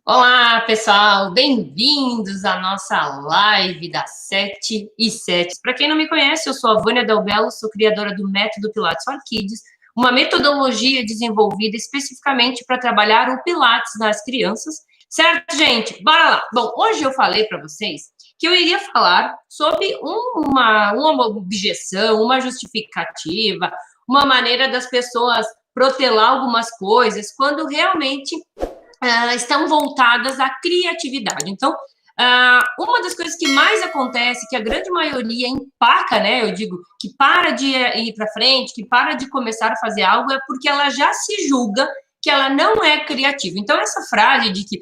Olá, pessoal, bem-vindos à nossa live das 7h07. Para quem não me conhece, eu sou a Vânia Del Bello, sou criadora do Método Pilates for Kids, uma metodologia desenvolvida especificamente para trabalhar o Pilates nas crianças. Certo, gente? Bora lá! Bom, hoje eu falei para vocês que eu iria falar sobre uma objeção, uma justificativa, uma maneira das pessoas protelar algumas coisas, quando realmente estão voltadas à criatividade. Então, uma das coisas que mais acontece, que a grande maioria empaca, né? Eu digo, que para de ir para frente, que para de começar a fazer algo, é porque ela já se julga que ela não é criativa. Então, essa frase de que,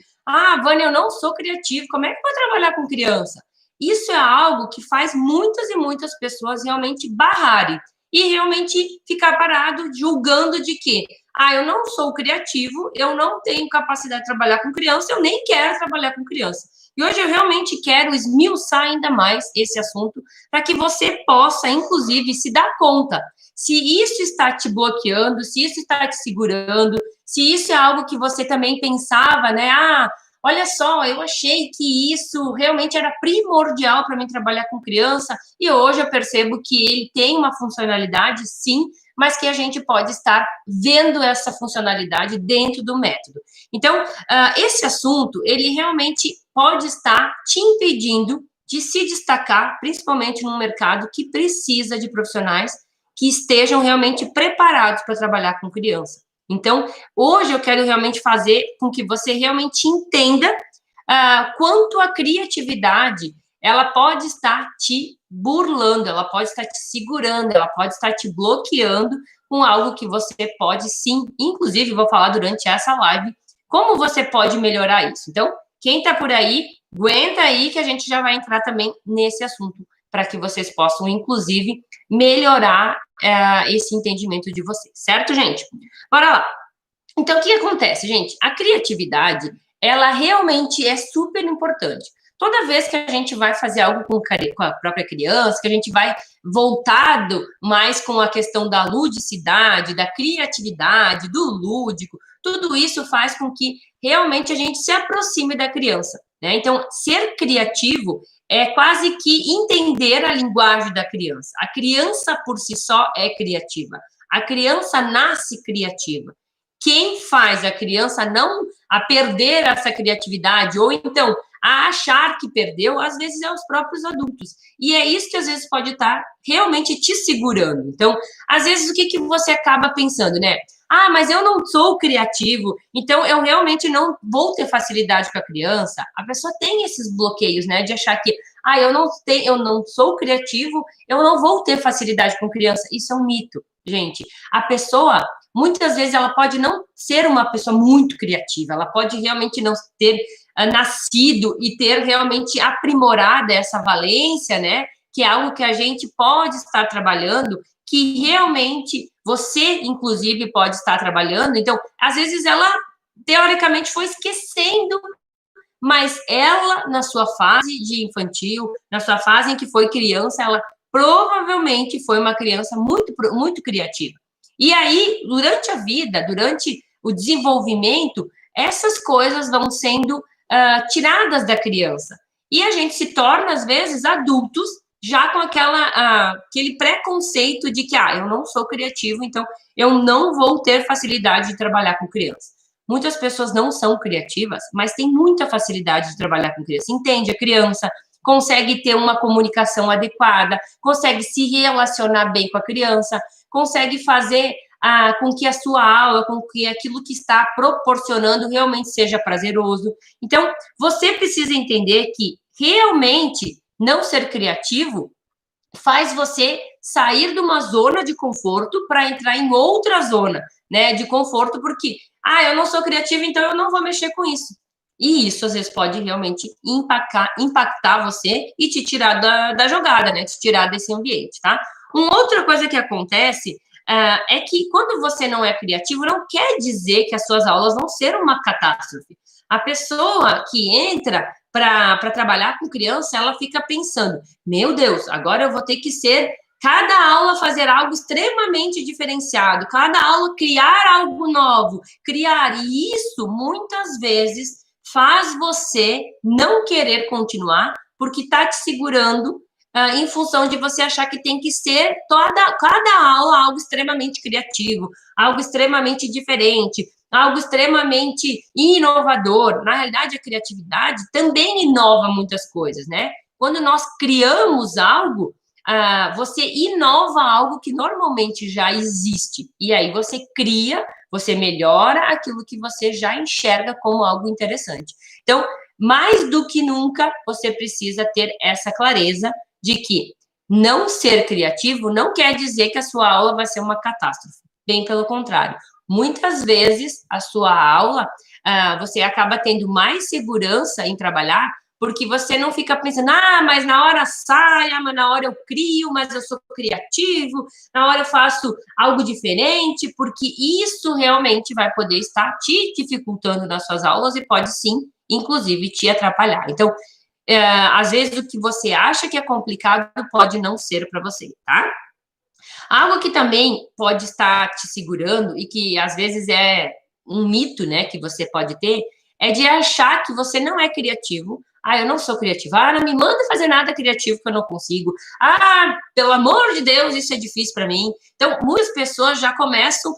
Vânia, eu não sou criativa, como é que vou trabalhar com criança? Isso é algo que faz muitas e muitas pessoas realmente barrarem e realmente ficar parado julgando de que eu não sou criativo, eu não tenho capacidade de trabalhar com criança, eu nem quero trabalhar com criança. E hoje eu realmente quero esmiuçar ainda mais esse assunto para que você possa, inclusive, se dar conta se isso está te bloqueando, se isso está te segurando, se isso é algo que você também pensava, né? Olha só, eu achei que isso realmente era primordial para mim trabalhar com criança e hoje eu percebo que ele tem uma funcionalidade, sim, mas que a gente pode estar vendo essa funcionalidade dentro do método. Então, esse assunto, ele realmente pode estar te impedindo de se destacar, principalmente num mercado que precisa de profissionais que estejam realmente preparados para trabalhar com criança. Então, hoje eu quero realmente fazer com que você realmente entenda quanto a criatividade ela pode estar te burlando, ela pode estar te segurando, ela pode estar te bloqueando com algo que você pode sim, inclusive vou falar durante essa live, como você pode melhorar isso. Então, quem está por aí, aguenta aí que a gente já vai entrar também nesse assunto, para que vocês possam, inclusive, melhorar esse entendimento de vocês, certo, gente? Bora lá. Então, o que acontece, gente? A criatividade, ela realmente é super importante. Toda vez que a gente vai fazer algo com a própria criança, que a gente vai voltado mais com a questão da ludicidade, da criatividade, do lúdico, tudo isso faz com que realmente a gente se aproxime da criança, né? Então, ser criativo é quase que entender a linguagem da criança. A criança por si só é criativa. A criança nasce criativa. Quem faz a criança não a perder essa criatividade, ou então a achar que perdeu, às vezes é os próprios adultos. E é isso que às vezes pode estar realmente te segurando. Então, às vezes, o que você acaba pensando, né? Mas eu não sou criativo, então eu realmente não vou ter facilidade com a criança. A pessoa tem esses bloqueios, né? De achar que, eu não sou criativo, eu não vou ter facilidade com criança. Isso é um mito, gente. A pessoa muitas vezes ela pode não ser uma pessoa muito criativa, ela pode realmente não ter nascido e ter realmente aprimorado essa valência, né? Que é algo que a gente pode estar trabalhando, que realmente você, inclusive, pode estar trabalhando. Então, às vezes ela, teoricamente, foi esquecendo, mas ela, na sua fase de infantil, na sua fase em que foi criança, ela provavelmente foi uma criança muito, muito criativa. E aí, durante a vida, durante o desenvolvimento, essas coisas vão sendo tiradas da criança. E a gente se torna, às vezes, adultos, já com aquele preconceito de que, eu não sou criativo, então eu não vou ter facilidade de trabalhar com criança. Muitas pessoas não são criativas, mas têm muita facilidade de trabalhar com criança. Entende a criança, consegue ter uma comunicação adequada, consegue se relacionar bem com a criança, consegue fazer com que a sua aula, com que aquilo que está proporcionando realmente seja prazeroso. Então, você precisa entender que realmente não ser criativo faz você sair de uma zona de conforto para entrar em outra zona, né, de conforto, porque, eu não sou criativo, então eu não vou mexer com isso. E isso, às vezes, pode realmente impactar você e te tirar da jogada, né, te tirar desse ambiente, tá? Uma outra coisa que acontece é que quando você não é criativo, não quer dizer que as suas aulas vão ser uma catástrofe. A pessoa que entra para trabalhar com criança, ela fica pensando, meu Deus, agora eu vou ter que cada aula fazer algo extremamente diferenciado, cada aula criar algo novo, e isso muitas vezes faz você não querer continuar, porque está te segurando em função de você achar que tem que ser cada aula algo extremamente criativo, algo extremamente diferente, algo extremamente inovador. Na realidade, a criatividade também inova muitas coisas, né? Quando nós criamos algo, você inova algo que normalmente já existe. E aí você cria, você melhora aquilo que você já enxerga como algo interessante. Então, mais do que nunca, você precisa ter essa clareza de que não ser criativo não quer dizer que a sua aula vai ser uma catástrofe. Bem pelo contrário. Muitas vezes, a sua aula, você acaba tendo mais segurança em trabalhar porque você não fica pensando, mas na hora sai, mas na hora eu crio, mas eu sou criativo, na hora eu faço algo diferente, porque isso realmente vai poder estar te dificultando nas suas aulas e pode sim, inclusive, te atrapalhar. Então, às vezes o que você acha que é complicado pode não ser para você, tá? Algo que também pode estar te segurando e que às vezes é um mito, né, que você pode ter, é de achar que você não é criativo. Eu não sou criativa. Não me manda fazer nada criativo que eu não consigo. Pelo amor de Deus, isso é difícil para mim. Então, muitas pessoas já começam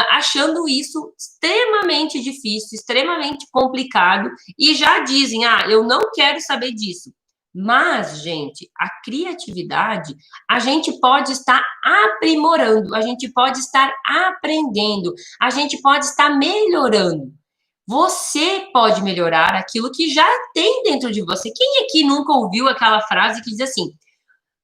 achando isso extremamente difícil, extremamente complicado, e já dizem, eu não quero saber disso. Mas, gente, a criatividade, a gente pode estar aprimorando, a gente pode estar aprendendo, a gente pode estar melhorando. Você pode melhorar aquilo que já tem dentro de você. Quem aqui nunca ouviu aquela frase que diz assim,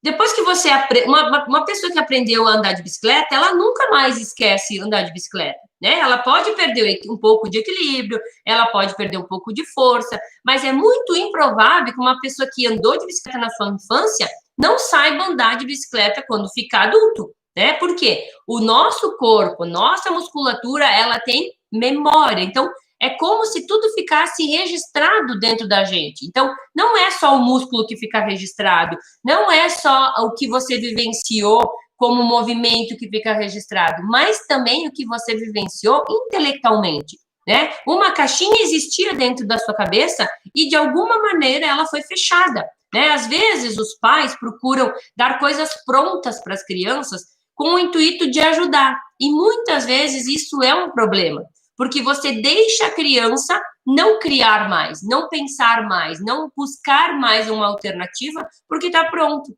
depois que você uma pessoa que aprendeu a andar de bicicleta, ela nunca mais esquece andar de bicicleta, né? Ela pode perder um pouco de equilíbrio, ela pode perder um pouco de força, mas é muito improvável que uma pessoa que andou de bicicleta na sua infância não saiba andar de bicicleta quando ficar adulto, né? Porque o nosso corpo, nossa musculatura, ela tem memória. Então, é como se tudo ficasse registrado dentro da gente. Então, não é só o músculo que fica registrado, não é só o que você vivenciou como movimento que fica registrado, mas também o que você vivenciou intelectualmente, né? Uma caixinha existia dentro da sua cabeça e, de alguma maneira, ela foi fechada, né? Às vezes, os pais procuram dar coisas prontas para as crianças com o intuito de ajudar, e muitas vezes isso é um problema, porque você deixa a criança não criar mais, não pensar mais, não buscar mais uma alternativa, porque está pronto.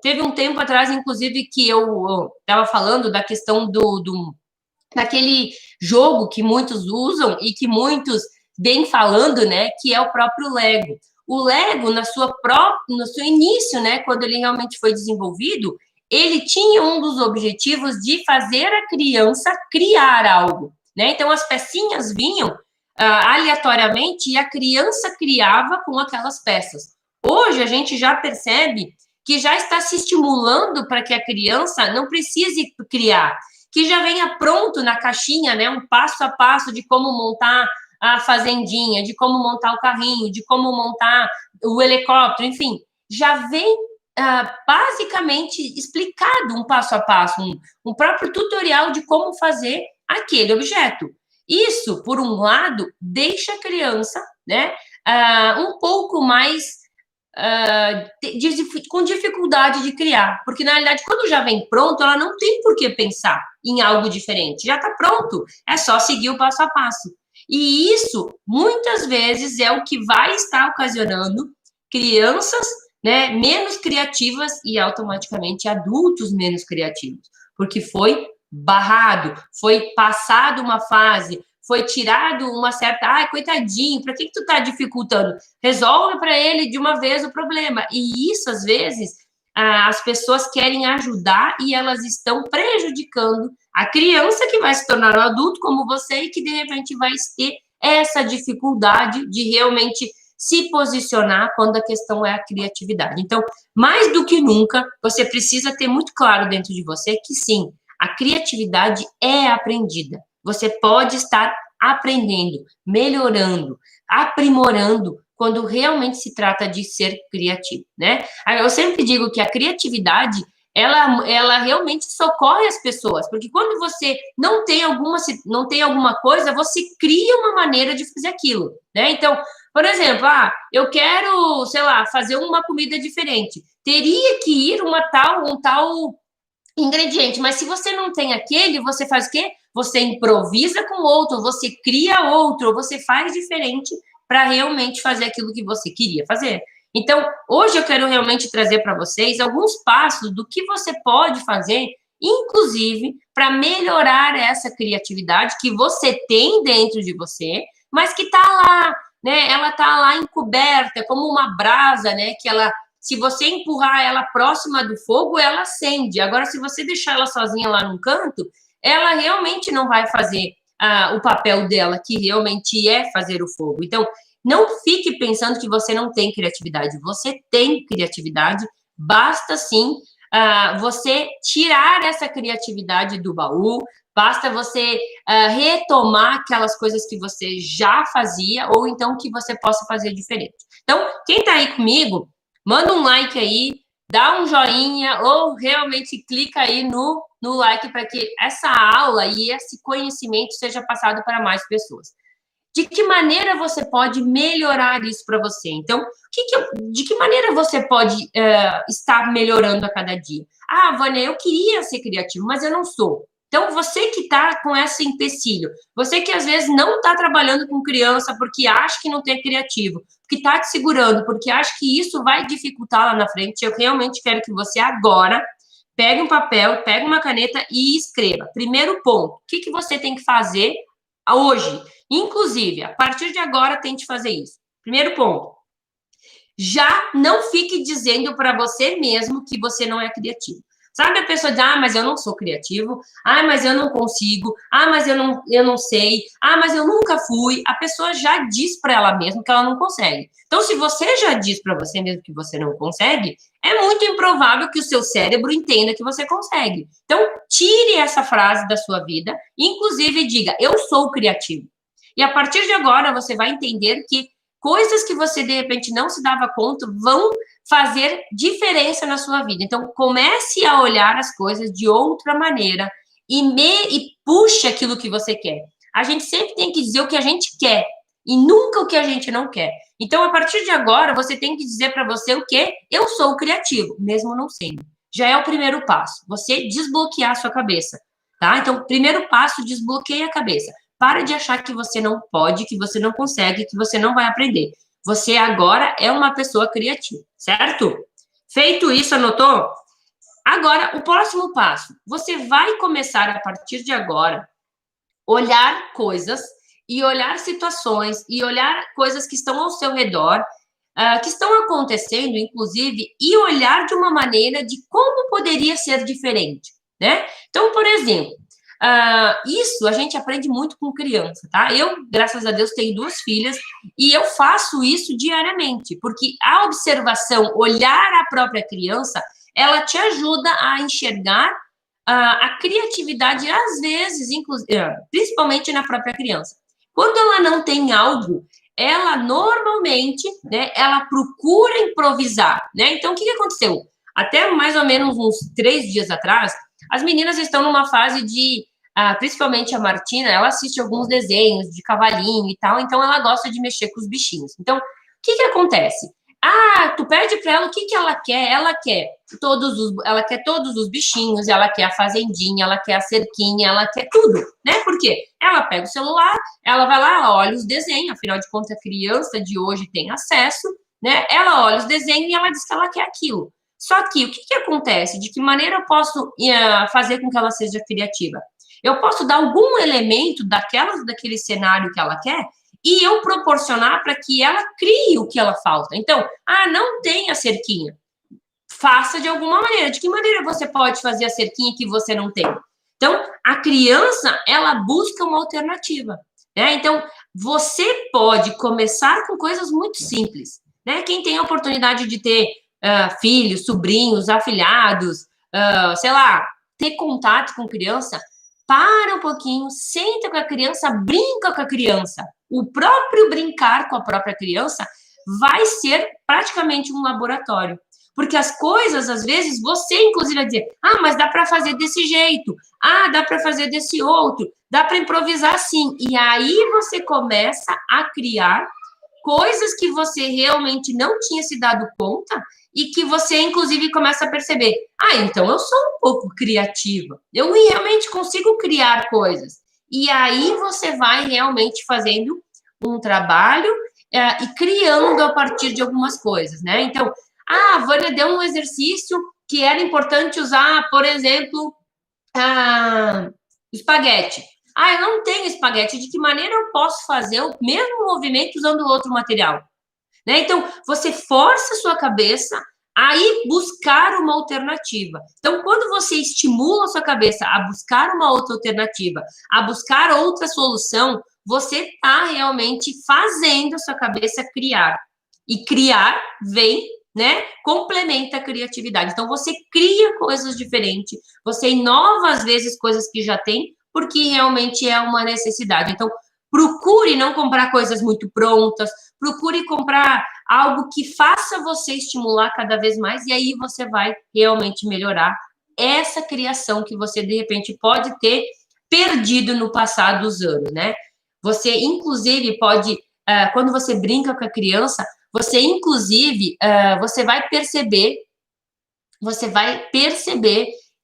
Teve um tempo atrás, inclusive, que eu estava falando da questão daquele jogo que muitos usam e que muitos vêm falando, né, que é o próprio Lego. O Lego, no seu início, né, quando ele realmente foi desenvolvido, ele tinha um dos objetivos de fazer a criança criar algo, né? Então, as pecinhas vinham aleatoriamente e a criança criava com aquelas peças. Hoje, a gente já percebe que já está se estimulando para que a criança não precise criar, que já venha pronto na caixinha, né, um passo a passo de como montar a fazendinha, de como montar o carrinho, de como montar o helicóptero, enfim, já vem basicamente explicado um passo a passo, um próprio tutorial de como fazer aquele objeto. Isso, por um lado, deixa a criança, né, um pouco mais com dificuldade de criar, porque na realidade quando já vem pronto, ela não tem por que pensar em algo diferente, já está pronto, é só seguir o passo a passo. E isso, muitas vezes, é o que vai estar ocasionando crianças, né, menos criativas e automaticamente adultos menos criativos, porque foi barrado, foi passado uma fase, foi tirado uma certa, coitadinho, para que tu tá dificultando? Resolve para ele de uma vez o problema. E isso, às vezes, as pessoas querem ajudar e elas estão prejudicando a criança que vai se tornar um adulto como você e que, de repente, vai ter essa dificuldade de realmente se posicionar quando a questão é a criatividade. Então, mais do que nunca, você precisa ter muito claro dentro de você que, sim, a criatividade é aprendida. Você pode estar aprendendo, melhorando, aprimorando quando realmente se trata de ser criativo, né? Eu sempre digo que a criatividade ela realmente socorre as pessoas, porque quando você não tem alguma coisa, você cria uma maneira de fazer aquilo, né? Então, por exemplo, eu quero, sei lá, fazer uma comida diferente. Teria que ir um tal ingrediente, mas se você não tem aquele, você faz o quê? Você improvisa com outro, você cria outro, você faz diferente para realmente fazer aquilo que você queria fazer. Então, hoje eu quero realmente trazer para vocês alguns passos do que você pode fazer, inclusive para melhorar essa criatividade que você tem dentro de você, mas que está lá, né? Ela está lá encoberta, como uma brasa, né? Que ela, se você empurrar ela próxima do fogo, ela acende. Agora, se você deixar ela sozinha lá num canto, ela realmente não vai fazer o papel dela, que realmente é fazer o fogo. Então, não fique pensando que você não tem criatividade. Você tem criatividade, basta sim você tirar essa criatividade do baú, basta você retomar aquelas coisas que você já fazia, ou então que você possa fazer diferente. Então, quem está aí comigo, manda um like aí, dá um joinha, ou realmente clica aí no like para que essa aula e esse conhecimento seja passado para mais pessoas. De que maneira você pode melhorar isso para você? Então, de que maneira você pode estar melhorando a cada dia? Vânia, eu queria ser criativo, mas eu não sou. Então, você que está com esse empecilho, você que às vezes não está trabalhando com criança porque acha que não tem criativo, que está te segurando, porque acha que isso vai dificultar lá na frente, eu realmente quero que você agora pegue um papel, pegue uma caneta e escreva. Primeiro ponto, o que você tem que fazer hoje? Inclusive, a partir de agora, tente fazer isso. Primeiro ponto. Já não fique dizendo para você mesmo que você não é criativo. Sabe, a pessoa diz, mas eu não sou criativo, mas eu não consigo, mas eu não sei, mas eu nunca fui. A pessoa já diz para ela mesma que ela não consegue. Então, se você já diz para você mesmo que você não consegue, é muito improvável que o seu cérebro entenda que você consegue. Então, tire essa frase da sua vida, inclusive diga, eu sou criativo. E a partir de agora, você vai entender que coisas que você, de repente, não se dava conta vão fazer diferença na sua vida. Então, comece a olhar as coisas de outra maneira e puxe aquilo que você quer. A gente sempre tem que dizer o que a gente quer e nunca o que a gente não quer. Então, a partir de agora, você tem que dizer para você o quê? Eu sou criativo, mesmo não sendo. Já é o primeiro passo, você desbloquear a sua cabeça, tá? Então, primeiro passo, desbloqueie a cabeça. Para de achar que você não pode, que você não consegue, que você não vai aprender. Você agora é uma pessoa criativa, certo? Feito isso, anotou? Agora, o próximo passo. Você vai começar, a partir de agora, olhar coisas e olhar situações e olhar coisas que estão ao seu redor, que estão acontecendo, inclusive, e olhar de uma maneira de como poderia ser diferente, né? Então, por exemplo, isso a gente aprende muito com criança, tá? Eu, graças a Deus, tenho 2 filhas e eu faço isso diariamente, porque a observação, olhar a própria criança, ela te ajuda a enxergar a criatividade, às vezes, principalmente na própria criança. Quando ela não tem algo, ela normalmente, né, ela procura improvisar, né? Então, o que aconteceu? Até mais ou menos uns 3 dias atrás, as meninas estão numa fase de principalmente a Martina, ela assiste alguns desenhos de cavalinho e tal, então ela gosta de mexer com os bichinhos. Então, o que acontece? Tu pede para ela o que ela quer. Ela quer todos os bichinhos, ela quer a fazendinha, ela quer a cerquinha, ela quer tudo, né? Por quê? Ela pega o celular, ela vai lá, ela olha os desenhos, afinal de contas a criança de hoje tem acesso, né? Ela olha os desenhos e ela diz que ela quer aquilo. Só que o que acontece? De que maneira eu posso fazer com que ela seja criativa? Eu posso dar algum elemento daquele cenário que ela quer e eu proporcionar para que ela crie o que ela falta. Então, não tem a cerquinha. Faça de alguma maneira. De que maneira você pode fazer a cerquinha que você não tem? Então, a criança, ela busca uma alternativa, né? Então, você pode começar com coisas muito simples, né? Quem tem a oportunidade de ter filhos, sobrinhos, afilhados, sei lá, ter contato com criança, para um pouquinho, senta com a criança, brinca com a criança. O próprio brincar com a própria criança vai ser praticamente um laboratório. Porque as coisas, às vezes, você, inclusive, vai dizer, mas dá para fazer desse jeito, dá para fazer desse outro, dá para improvisar assim. E aí você começa a criar coisas que você realmente não tinha se dado conta e que você, inclusive, começa a perceber. Então eu sou um pouco criativa. Eu realmente consigo criar coisas. E aí você vai realmente fazendo um trabalho e criando a partir de algumas coisas, né? Então, a Vânia deu um exercício que era importante usar, por exemplo, espaguete. Eu não tenho espaguete. De que maneira eu posso fazer o mesmo movimento usando outro material? Né? Então, você força a sua cabeça a ir buscar uma alternativa. Então, quando você estimula a sua cabeça a buscar uma outra alternativa, a buscar outra solução, você está realmente fazendo a sua cabeça criar. E criar vem, né? Complementa a criatividade. Então, você cria coisas diferentes, você inova, às vezes, coisas que já tem, porque realmente é uma necessidade. Então, procure não comprar coisas muito prontas, procure comprar algo que faça você estimular cada vez mais, e aí você vai realmente melhorar essa criação que você, de repente, pode ter perdido no passar dos anos, né? Você, inclusive, pode, quando você brinca com a criança, você, inclusive, você vai perceber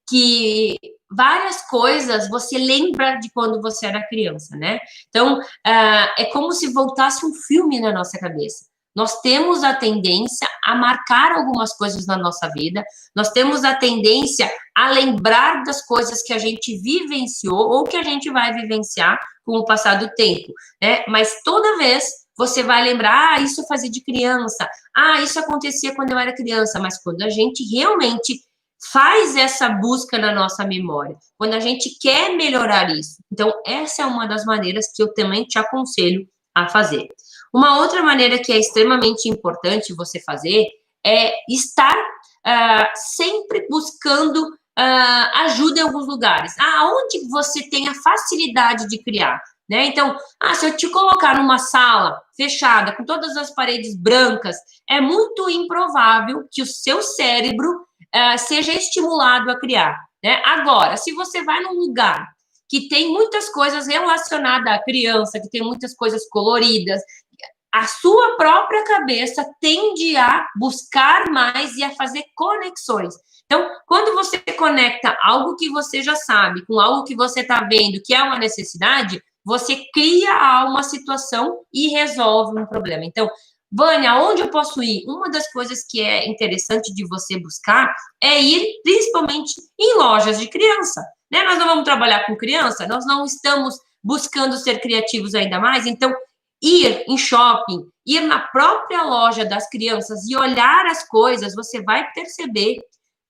que várias coisas você lembra de quando você era criança, né? Então, é como se voltasse um filme na nossa cabeça. Nós temos a tendência a marcar algumas coisas na nossa vida, nós temos a tendência a lembrar das coisas que a gente vivenciou ou que a gente vai vivenciar com o passar do tempo, né? Mas toda vez você vai lembrar, isso eu fazia de criança, isso acontecia quando eu era criança, mas quando a gente realmente faz essa busca na nossa memória, quando a gente quer melhorar isso. Então, essa é uma das maneiras que eu também te aconselho a fazer. Uma outra maneira que é extremamente importante você fazer é estar sempre buscando ajuda em alguns lugares. Onde você tem a facilidade de criar, né? Então, se eu te colocar numa sala fechada, com todas as paredes brancas, é muito improvável que o seu cérebro seja estimulado a criar, né? Agora, se você vai num lugar que tem muitas coisas relacionadas à criança, que tem muitas coisas coloridas, a sua própria cabeça tende a buscar mais e a fazer conexões. Então, quando você conecta algo que você já sabe com algo que você está vendo que é uma necessidade, você cria uma situação e resolve um problema. Então, Vânia, aonde eu posso ir? Uma das coisas que é interessante de você buscar é ir principalmente em lojas de criança, né? Nós não vamos trabalhar com criança, nós não estamos buscando ser criativos ainda mais, então ir em shopping, ir na própria loja das crianças e olhar as coisas, você vai perceber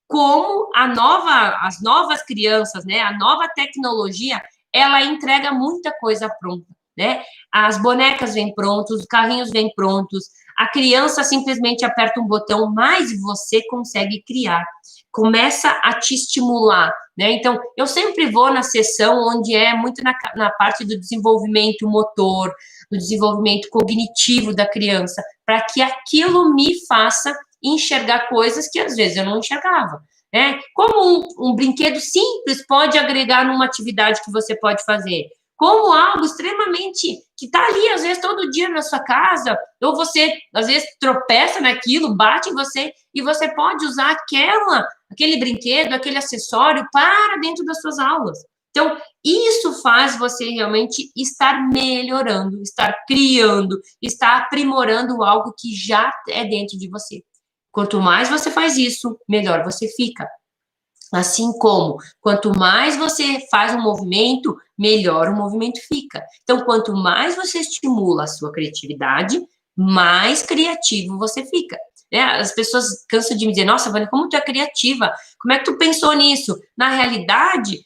como as novas crianças, né, a nova tecnologia, ela entrega muita coisa pronta, né? As bonecas vêm prontos, os carrinhos vêm prontos, a criança simplesmente aperta um botão, mas você consegue criar, começa a te estimular, né? Então, eu sempre vou na sessão onde é muito na parte do desenvolvimento motor, do desenvolvimento cognitivo da criança, para que aquilo me faça enxergar coisas que às vezes eu não enxergava, né? Como um brinquedo simples pode agregar numa atividade que você pode fazer, como algo extremamente que está ali, às vezes, todo dia na sua casa, ou você, às vezes, tropeça naquilo, bate em você, e você pode usar aquele brinquedo, aquele acessório para dentro das suas aulas. Então, isso faz você realmente estar melhorando, estar criando, estar aprimorando algo que já é dentro de você. Quanto mais você faz isso, melhor você fica. Assim como, quanto mais você faz um movimento, melhor o movimento fica. Então, quanto mais você estimula a sua criatividade, mais criativo você fica. Né? As pessoas cansam de me dizer, nossa, Vânia, como tu é criativa? Como é que tu pensou nisso? Na realidade,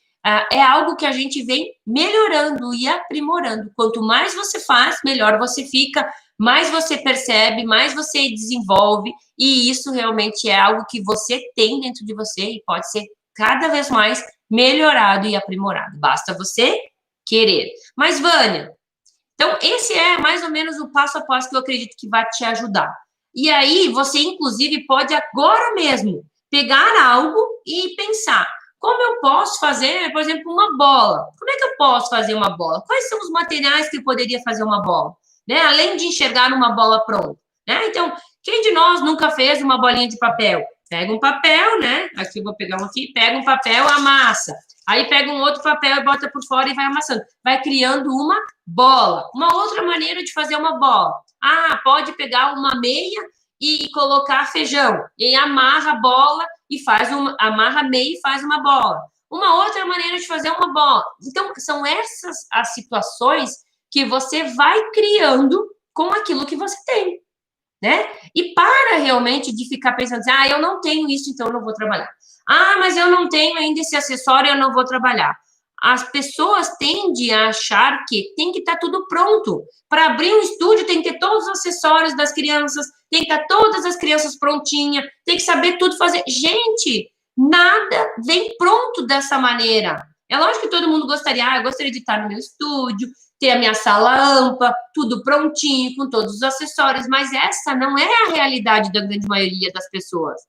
é algo que a gente vem melhorando e aprimorando. Quanto mais você faz, melhor você fica, mais você percebe, mais você desenvolve, e isso realmente é algo que você tem dentro de você e pode ser cada vez mais melhorado e aprimorado. Basta você querer. Mas, Vânia, então esse é mais ou menos o passo a passo que eu acredito que vai te ajudar. E aí, você, inclusive, pode agora mesmo pegar algo e pensar, como eu posso fazer, por exemplo, uma bola? Como é que eu posso fazer uma bola? Quais são os materiais que eu poderia fazer uma bola? Né? Além de enxergar uma bola pronta. Né? Então, quem de nós nunca fez uma bolinha de papel? Pega um papel, né? Aqui eu vou pegar um aqui, pega um papel, amassa. Aí pega um outro papel e bota por fora e vai amassando. Vai criando uma bola. Uma outra maneira de fazer uma bola. Ah, pode pegar uma meia e colocar feijão. E amarra a bola e amarra a meia e faz uma bola. Uma outra maneira de fazer uma bola. Então, são essas as situações que você vai criando com aquilo que você tem, né? E para realmente de ficar pensando assim, ah, eu não tenho isso, então eu não vou trabalhar. Ah, mas eu não tenho ainda esse acessório, eu não vou trabalhar. As pessoas tendem a achar que tem que estar tudo pronto. Para abrir um estúdio tem que ter todos os acessórios das crianças, tem que estar todas as crianças prontinhas, tem que saber tudo fazer. Gente, nada vem pronto dessa maneira. É lógico que todo mundo gostaria, eu gostaria de estar no meu estúdio, ter a minha sala ampla, tudo prontinho, com todos os acessórios, mas essa não é a realidade da grande maioria das pessoas.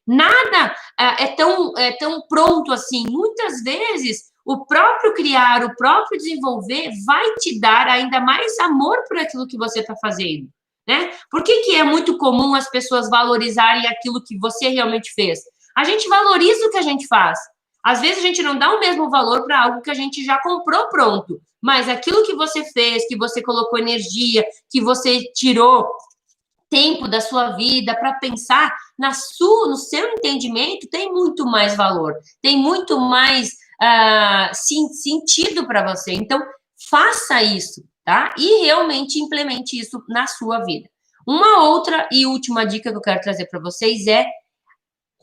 Nada é tão pronto assim. Muitas vezes, o próprio criar, o próprio desenvolver vai te dar ainda mais amor por aquilo que você está fazendo, né? Por que é muito comum as pessoas valorizarem aquilo que você realmente fez? A gente valoriza o que a gente faz. Às vezes, a gente não dá o mesmo valor para algo que a gente já comprou pronto, mas aquilo que você fez, que você colocou energia, que você tirou tempo da sua vida para pensar no seu entendimento, tem muito mais valor, tem muito mais sentido para você. Então, faça isso, tá? E realmente implemente isso na sua vida. Uma outra e última dica que eu quero trazer para vocês é: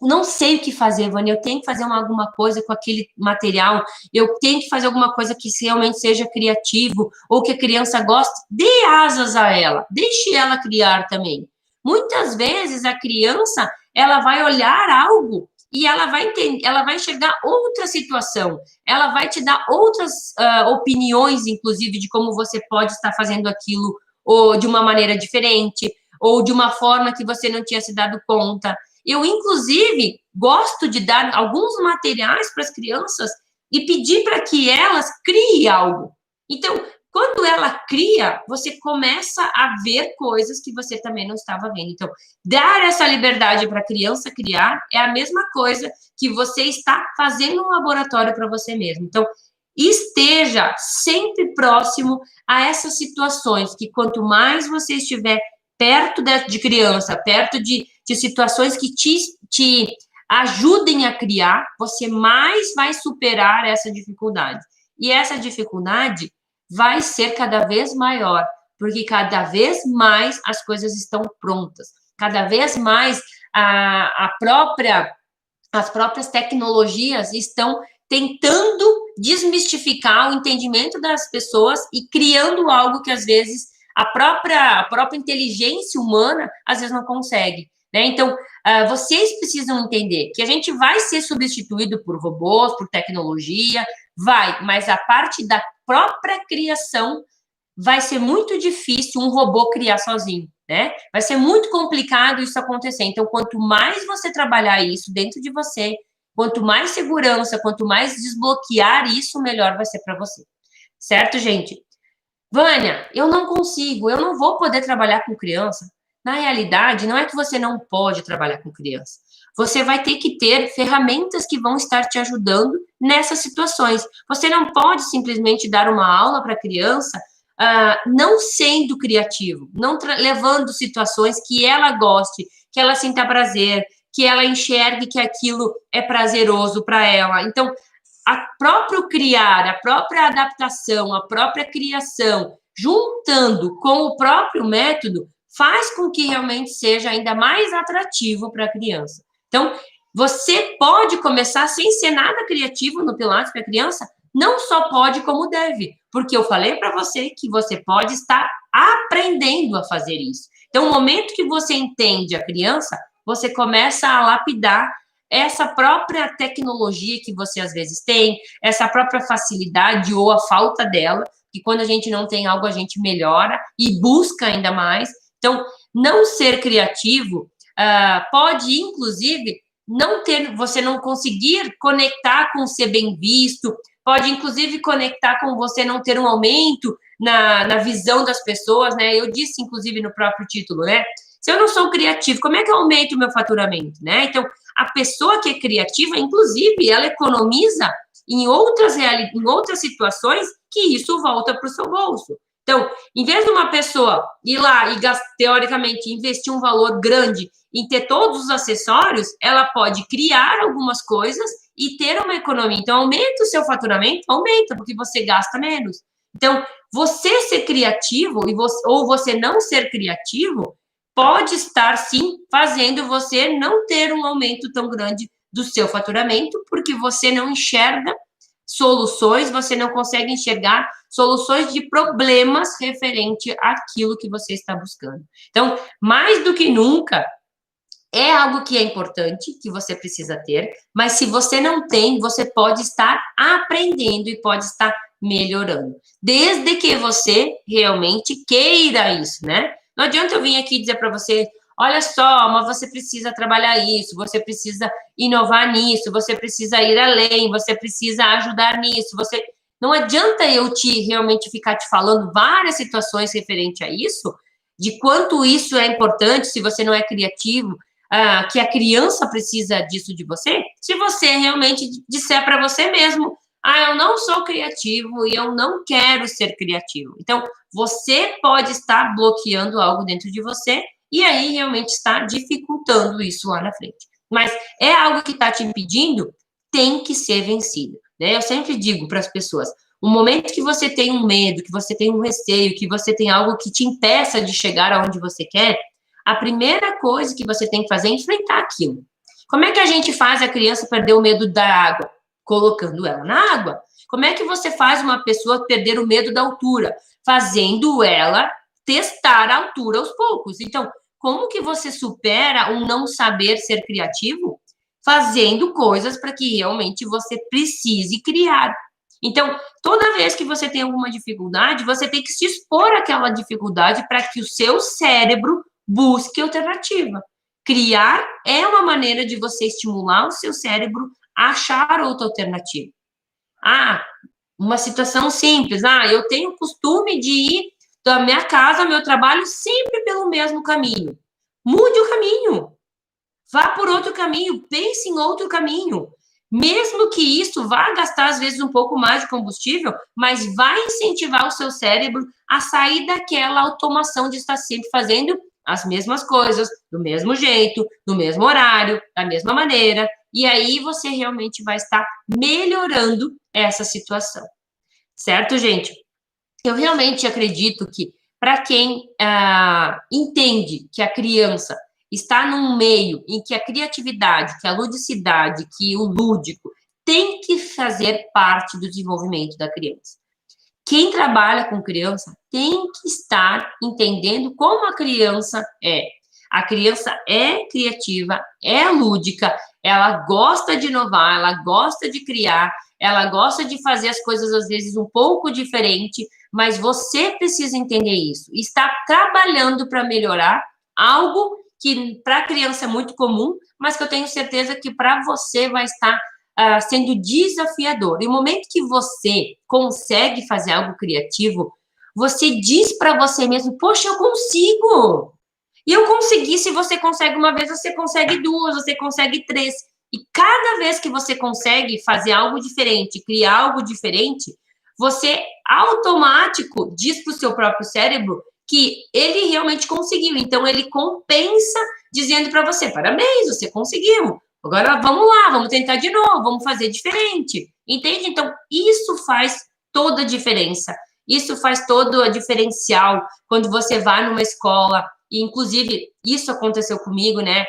não sei o que fazer, Vânia, eu tenho que fazer alguma coisa com aquele material, eu tenho que fazer alguma coisa que realmente seja criativo, ou que a criança goste, dê asas a ela, deixe ela criar também. Muitas vezes a criança, ela vai olhar algo e ela vai entender, ela vai enxergar outra situação, ela vai te dar outras opiniões, inclusive, de como você pode estar fazendo aquilo, ou de uma maneira diferente, ou de uma forma que você não tinha se dado conta. Eu, inclusive, gosto de dar alguns materiais para as crianças e pedir para que elas criem algo. Então, quando ela cria, você começa a ver coisas que você também não estava vendo. Então, dar essa liberdade para a criança criar é a mesma coisa que você está fazendo um laboratório para você mesmo. Então, esteja sempre próximo a essas situações, que quanto mais você estiver perto de criança, perto de situações que te ajudem a criar, você mais vai superar essa dificuldade. E essa dificuldade vai ser cada vez maior, porque cada vez mais as coisas estão prontas, cada vez mais as próprias tecnologias estão tentando desmistificar o entendimento das pessoas e criando algo que, às vezes, a própria inteligência humana, às vezes, não consegue. Né? Então, vocês precisam entender que a gente vai ser substituído por robôs, por tecnologia, mas a parte da própria criação vai ser muito difícil um robô criar sozinho, né? Vai ser muito complicado isso acontecer. Então, quanto mais você trabalhar isso dentro de você, quanto mais segurança, quanto mais desbloquear isso, melhor vai ser para você. Certo, gente? Vânia, eu não consigo, eu não vou poder trabalhar com criança. Na realidade, não é que você não pode trabalhar com criança. Você vai ter que ter ferramentas que vão estar te ajudando nessas situações. Você não pode simplesmente dar uma aula para a criança não sendo criativo, não levando situações que ela goste, que ela sinta prazer, que ela enxergue que aquilo é prazeroso para ela. Então, a próprio criar, a própria adaptação, a própria criação, juntando com o próprio método, faz com que realmente seja ainda mais atrativo para a criança. Então, você pode começar sem ser nada criativo no Pilates para a criança, não só pode, como deve, porque eu falei para você que você pode estar aprendendo a fazer isso. Então, no momento que você entende a criança, você começa a lapidar essa própria tecnologia que você às vezes tem, essa própria facilidade ou a falta dela, que quando a gente não tem algo, a gente melhora e busca ainda mais. Então, não ser criativo pode, inclusive, você não conseguir conectar com ser bem visto, pode, inclusive, conectar com você não ter um aumento na visão das pessoas, né? Eu disse, inclusive, no próprio título, né? Se eu não sou criativo, como é que eu aumento o meu faturamento, né? Então, a pessoa que é criativa, inclusive, ela economiza em outras situações que isso volta para o seu bolso. Então, em vez de uma pessoa ir lá e, teoricamente, investir um valor grande em ter todos os acessórios, ela pode criar algumas coisas e ter uma economia. Então, aumenta o seu faturamento? Aumenta, porque você gasta menos. Então, você ser criativo ou você não ser criativo pode estar, sim, fazendo você não ter um aumento tão grande do seu faturamento, porque você não enxerga soluções, você não consegue enxergar soluções de problemas referente àquilo que você está buscando. Então, mais do que nunca, é algo que é importante, que você precisa ter, mas se você não tem, você pode estar aprendendo e pode estar melhorando, desde que você realmente queira isso, né? Não adianta eu vir aqui dizer para você, olha só, mas você precisa trabalhar isso, você precisa inovar nisso, você precisa ir além, você precisa ajudar nisso, não adianta eu realmente ficar te falando várias situações referente a isso, de quanto isso é importante se você não é criativo, que a criança precisa disso de você, se você realmente disser para você mesmo, eu não sou criativo e eu não quero ser criativo. Então, você pode estar bloqueando algo dentro de você e aí realmente está dificultando isso lá na frente. Mas é algo que está te impedindo, tem que ser vencido, né? Eu sempre digo para as pessoas, o momento que você tem um medo, que você tem um receio, que você tem algo que te impeça de chegar aonde você quer, a primeira coisa que você tem que fazer é enfrentar aquilo. Como é que a gente faz a criança perder o medo da água? Colocando ela na água. Como é que você faz uma pessoa perder o medo da altura? Fazendo ela testar a altura aos poucos. Então, como que você supera um não saber ser criativo? Fazendo coisas para que realmente você precise criar. Então, toda vez que você tem alguma dificuldade, você tem que se expor àquela dificuldade para que o seu cérebro busque alternativa. Criar é uma maneira de você estimular o seu cérebro a achar outra alternativa. Uma situação simples. Eu tenho o costume de ir da minha casa ao meu trabalho sempre pelo mesmo caminho. Mude o caminho. Vá por outro caminho. Pense em outro caminho. Mesmo que isso vá gastar, às vezes, um pouco mais de combustível, mas vai incentivar o seu cérebro a sair daquela automação de estar sempre fazendo as mesmas coisas, do mesmo jeito, no mesmo horário, da mesma maneira, e aí você realmente vai estar melhorando essa situação. Certo, gente? Eu realmente acredito que, para quem entende que a criança está num meio em que a criatividade, que a ludicidade, que o lúdico tem que fazer parte do desenvolvimento da criança. Quem trabalha com criança tem que estar entendendo como a criança é. A criança é criativa, é lúdica, ela gosta de inovar, ela gosta de criar, ela gosta de fazer as coisas, às vezes, um pouco diferente, mas você precisa entender isso. Está trabalhando para melhorar algo que para a criança é muito comum, mas que eu tenho certeza que para você vai estar sendo desafiador. E no momento que você consegue fazer algo criativo, você diz para você mesmo, poxa, eu consigo! E eu consegui, se você consegue uma vez, você consegue duas, você consegue três. E cada vez que você consegue fazer algo diferente, criar algo diferente, você automático diz para o seu próprio cérebro que ele realmente conseguiu. Então, ele compensa dizendo para você, parabéns, você conseguiu. Agora, vamos lá, vamos tentar de novo, vamos fazer diferente. Entende? Então, isso faz toda a diferença. Isso faz todo o diferencial quando você vai numa escola, e inclusive isso aconteceu comigo, né?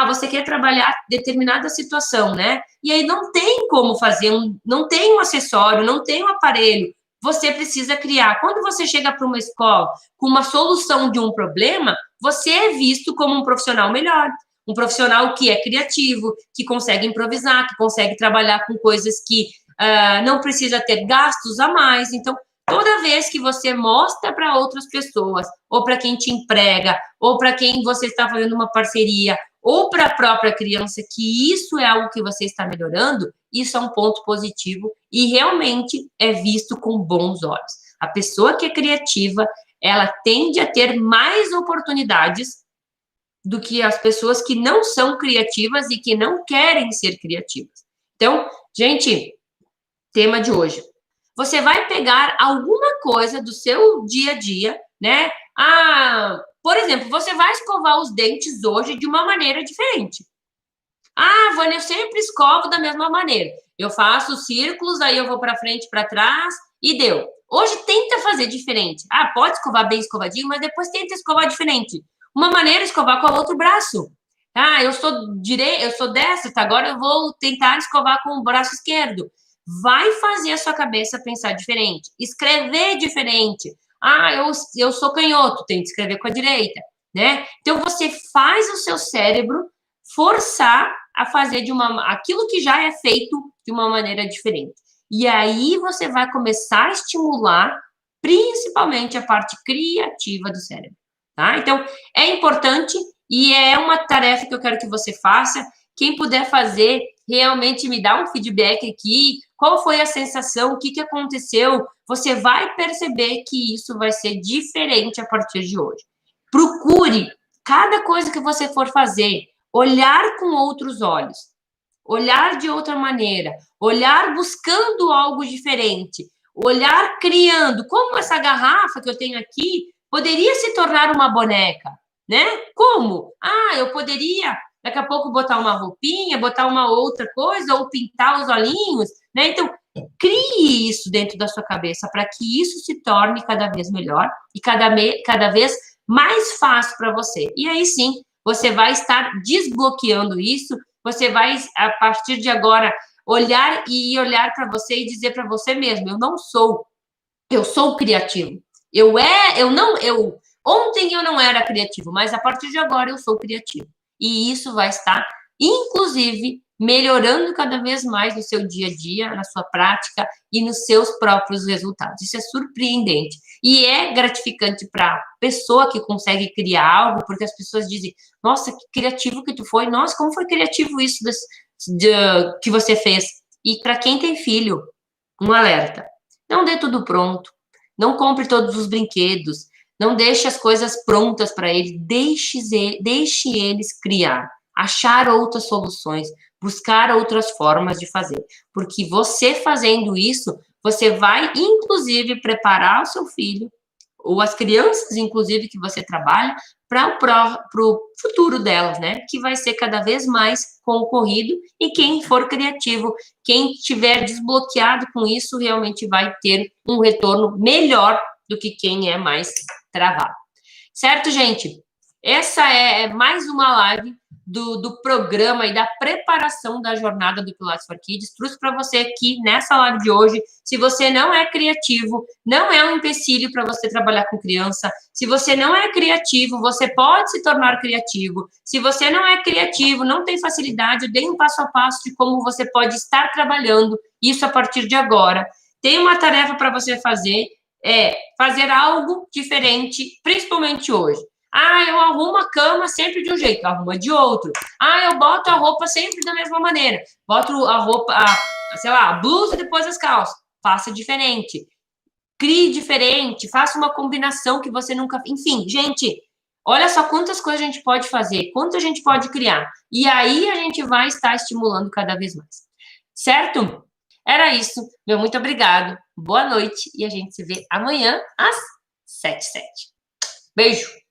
Você quer trabalhar determinada situação, né? E aí não tem como fazer, não tem um acessório, não tem um aparelho. Você precisa criar. Quando você chega para uma escola com uma solução de um problema, você é visto como um profissional melhor. Um profissional que é criativo, que consegue improvisar, que consegue trabalhar com coisas que não precisa ter gastos a mais. Então, Toda vez que você mostra para outras pessoas, ou para quem te emprega, ou para quem você está fazendo uma parceria, ou para a própria criança, que isso é algo que você está melhorando, isso é um ponto positivo e realmente é visto com bons olhos. A pessoa que é criativa, ela tende a ter mais oportunidades do que as pessoas que não são criativas e que não querem ser criativas. Então, gente, tema de hoje. Você vai pegar alguma coisa do seu dia a dia, né? Por exemplo, você vai escovar os dentes hoje de uma maneira diferente. Vânia, eu sempre escovo da mesma maneira. Eu faço círculos, aí eu vou para frente, para trás e deu. Hoje tenta fazer diferente. Pode escovar bem escovadinho, mas depois tenta escovar diferente. Uma maneira é escovar com o outro braço. Eu sou destro, tá? Agora eu vou tentar escovar com o braço esquerdo. Vai fazer a sua cabeça pensar diferente. Escrever diferente. Eu sou canhoto, tem que escrever com a direita, né? Então você faz o seu cérebro forçar a fazer aquilo que já é feito de uma maneira diferente. E aí você vai começar a estimular principalmente a parte criativa do cérebro, tá? Então, é importante e é uma tarefa que eu quero que você faça. Quem puder fazer, realmente me dá um feedback aqui. Qual foi a sensação? O que aconteceu? Você vai perceber que isso vai ser diferente a partir de hoje. Procure, cada coisa que você for fazer, olhar com outros olhos, olhar de outra maneira, olhar buscando algo diferente, olhar criando. Como essa garrafa que eu tenho aqui poderia se tornar uma boneca, né? Como? Eu poderia daqui a pouco botar uma roupinha, botar uma outra coisa, ou pintar os olhinhos, né? Então, crie isso dentro da sua cabeça para que isso se torne cada vez melhor e cada vez mais fácil para você. E aí sim, você vai estar desbloqueando isso, você vai, a partir de agora, olhar para você e dizer para você mesmo, eu sou criativo. Ontem eu não era criativo, mas a partir de agora eu sou criativo. E isso vai estar, inclusive, melhorando cada vez mais no seu dia a dia, na sua prática e nos seus próprios resultados. Isso é surpreendente. E é gratificante para a pessoa que consegue criar algo, porque as pessoas dizem, nossa, que criativo que tu foi. Nossa, como foi criativo isso que você fez. E para quem tem filho, um alerta. Não dê tudo pronto. Não compre todos os brinquedos. Não deixe as coisas prontas para eles. Deixe eles criar. Achar outras soluções. Buscar outras formas de fazer. Porque você fazendo isso, você vai, inclusive, preparar o seu filho, ou as crianças, inclusive, que você trabalha, para o futuro delas, né? Que vai ser cada vez mais concorrido. E quem for criativo, quem tiver desbloqueado com isso, realmente vai ter um retorno melhor do que quem é mais travado. Certo, gente? Essa é mais uma live do programa e da preparação da jornada do Pilates for Kids. Trouxe para você aqui nessa live de hoje. Se você não é criativo, não é um empecilho para você trabalhar com criança. Se você não é criativo, você pode se tornar criativo. Se você não é criativo, não tem facilidade, eu dei um passo a passo de como você pode estar trabalhando isso a partir de agora. Tem uma tarefa para você fazer, fazer algo diferente, principalmente hoje. Eu arrumo a cama sempre de um jeito, arruma de outro. Eu boto a roupa sempre da mesma maneira. Boto a roupa, a blusa depois as calças. Faça diferente. Crie diferente, faça uma combinação que você nunca... Enfim, gente, olha só quantas coisas a gente pode fazer, quanto a gente pode criar. E aí a gente vai estar estimulando cada vez mais. Certo? Era isso. Meu muito obrigado. Boa noite e a gente se vê amanhã às 7h07. Beijo!